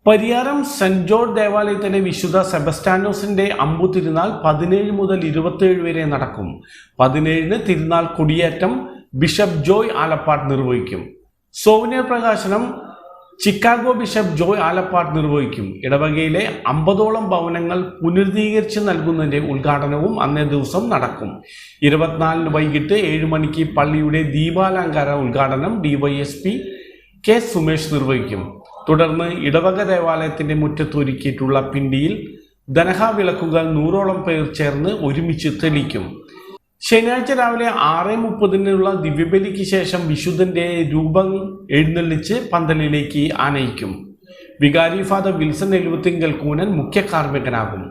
Pariyaram saint George ദേവാലയത്തിലെ വിശുദ്ധ സെബസ്ത്യാനോസിന്റെ അമ്പു തിരുനാൾ 17 മുതൽ 27 വരെ നടക്കും. 17-ന് തിരുനാൾ കൊടിയേറ്റം ബിഷപ്പ് ജോയ് ആലപ്പാട്ട് നിർവഹിക്കും. സോവനിയർ പ്രകാശനം ചിക്കാഗോ ബിഷപ്പ് ജോയ് ആലപ്പാട്ട് നിർവഹിക്കും. ഇടവകയിലെ 50ഓളം ഭവനങ്ങൾ പുനരുദ്ധീകരിച്ച് നൽകുന്നതിന്റെ ഉദ്ഘാടനവും അന്നേ ദിവസം നടക്കും. 24-ന് വൈകിട്ട് 7 മണിക്ക് പള്ളിയുടെ ദീപാലങ്കാര ഉദ്ഘാടനം DYSP കെ സുമേഷ് നിർവഹിക്കും. തുടർന്ന് ഇടവക ദേവാലയത്തിന്റെ മുറ്റത്തൊരുക്കിയിട്ടുള്ള പിണ്ടിയിൽ ധനഹ വിളക്കുകൾ 100ഓളം പേർ ചേർന്ന് ഒരുമിച്ച് തെളിക്കും. ശനിയാഴ്ച രാവിലെ 6:30-നുള്ള ദിവ്യബലിക്ക് ശേഷം വിശുദ്ധന്റെ രൂപം എഴുന്നള്ളിച്ച് പന്തലിലേക്ക് ആനയിക്കും. വികാരി ഫാദർ വിൽസൺ എഴുപത്തിങ്കൽ കൂനൻ മുഖ്യ കാർമ്മികനാകും.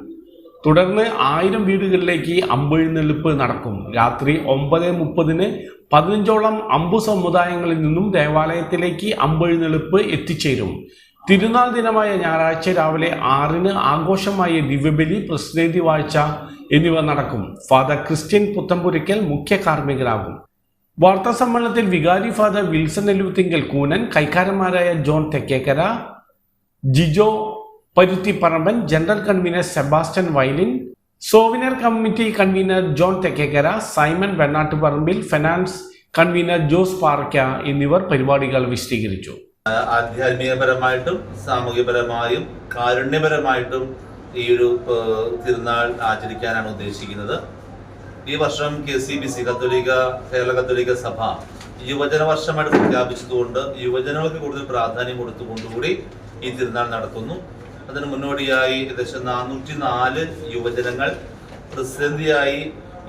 തുടർന്ന് 1000 വീടുകളിലേക്ക് അമ്പെഴുന്നള്ളിപ്പ് നടക്കും. രാത്രി 9:30-ന് 15ഓളം അമ്പു സമുദായങ്ങളിൽ നിന്നും ദേവാലയത്തിലേക്ക് അമ്പെഴുന്നള്ളിപ്പ് എത്തിച്ചേരും. തിരുനാൾ ദിനമായ ഞായറാഴ്ച രാവിലെ 6-ന് ആഘോഷമായ ദിവ്യബലി, പ്രസിദ്ധി വാഴ്ച എന്നിവ നടക്കും. ഫാദർ ക്രിസ്ത്യൻ പുത്തമ്പുരയ്ക്കൽ മുഖ്യ കാർമ്മികനാകും. വാർത്താ സമ്മേളനത്തിൽ വികാരി ഫാദർ വിൽസൺ എഴുപത്തിങ്കൽ കൂനൻ, കൈക്കാരന്മാരായ John Thekkekara, Jijo Paruthiparamban, general convener Sebastian Vayalin, souvenir committee convener John Thekkekara, Simon Vennattuparambil, finance convener Jose Parakka എന്നിവർ പരിപാടികൾ വിശദീകരിച്ചു. ആധ്യാത്മികപരമായിട്ടും സാമൂഹ്യപരമായും കാരുണ്യപരമായിട്ടും ഈ ഒരു തിരുനാൾ ആചരിക്കാനാണ് ഉദ്ദേശിക്കുന്നത്. ഈ വർഷം KCBC കേരള കത്തോലിക്ക സഭ യുവജന വർഷമായിട്ട് പ്രഖ്യാപിച്ചതുകൊണ്ട് യുവജനങ്ങൾക്ക് കൂടുതൽ പ്രാധാന്യം കൊടുത്തുകൊണ്ടുകൂടി ഈ തിരുനാൾ നടത്തുന്നു. അതിന് മുന്നോടിയായി ഏകദേശം 404 യുവജനങ്ങൾ പ്രസിദ്ധന്തിയായി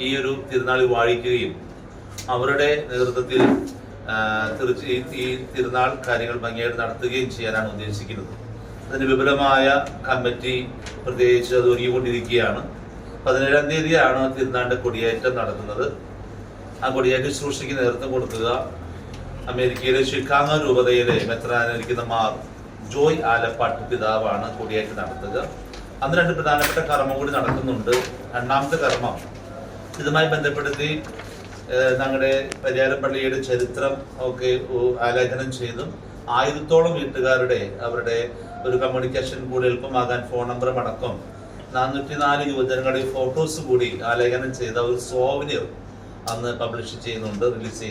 ഈ ഒരു തിരുനാളിൽ വാഴിക്കുകയും അവരുടെ നേതൃത്വത്തിൽ ഈ തിരുനാൾ കാര്യങ്ങൾ ഭംഗിയായിട്ട് നടത്തുകയും ചെയ്യാനാണ് ഉദ്ദേശിക്കുന്നത്. അതിന് വിപുലമായ കമ്മിറ്റി പ്രത്യേകിച്ച് അത് ഒരുങ്ങിക്കൊണ്ടിരിക്കുകയാണ്. 17-ാം തീയതിയാണ് തിരുനാളിന്റെ കൊടിയേറ്റം നടത്തുന്നത്. ആ കൊടിയേറ്റ ശുശ്രൂഷയ്ക്ക് നേതൃത്വം കൊടുക്കുക അമേരിക്കയിലെ ഷിക്കാഗോ രൂപതയിലെ മെത്രാനായിരിക്കുന്ന മാർ ജോയ് ആലപ്പാട്ട് പിതാവാണ് കൊടിയേറ്റം നടത്തുക. അന്ന് 2 പ്രധാനപ്പെട്ട കർമ്മം കൂടി നടക്കുന്നുണ്ട്. രണ്ടാമത്തെ കർമ്മം ഇതുമായി ബന്ധപ്പെടുത്തി ഞങ്ങളുടെ പരിയാരം പള്ളിയുടെ ചരിത്രം ഒക്കെ ആലേഖനം ചെയ്തും 1000ഓളം വീട്ടുകാരുടെ അവരുടെ ഒരു കമ്മ്യൂണിക്കേഷൻ കൂടി എളുപ്പമാകാൻ ഫോൺ നമ്പറും അടക്കം 404 യുവജനങ്ങളുടെ ഫോട്ടോസ് കൂടി ആലേഖനം ചെയ്ത ഒരു സോവനിയർ അന്ന് പബ്ലിഷ് ചെയ്യുന്നുണ്ട്, റിലീസ് ചെയ്യുന്നുണ്ട്.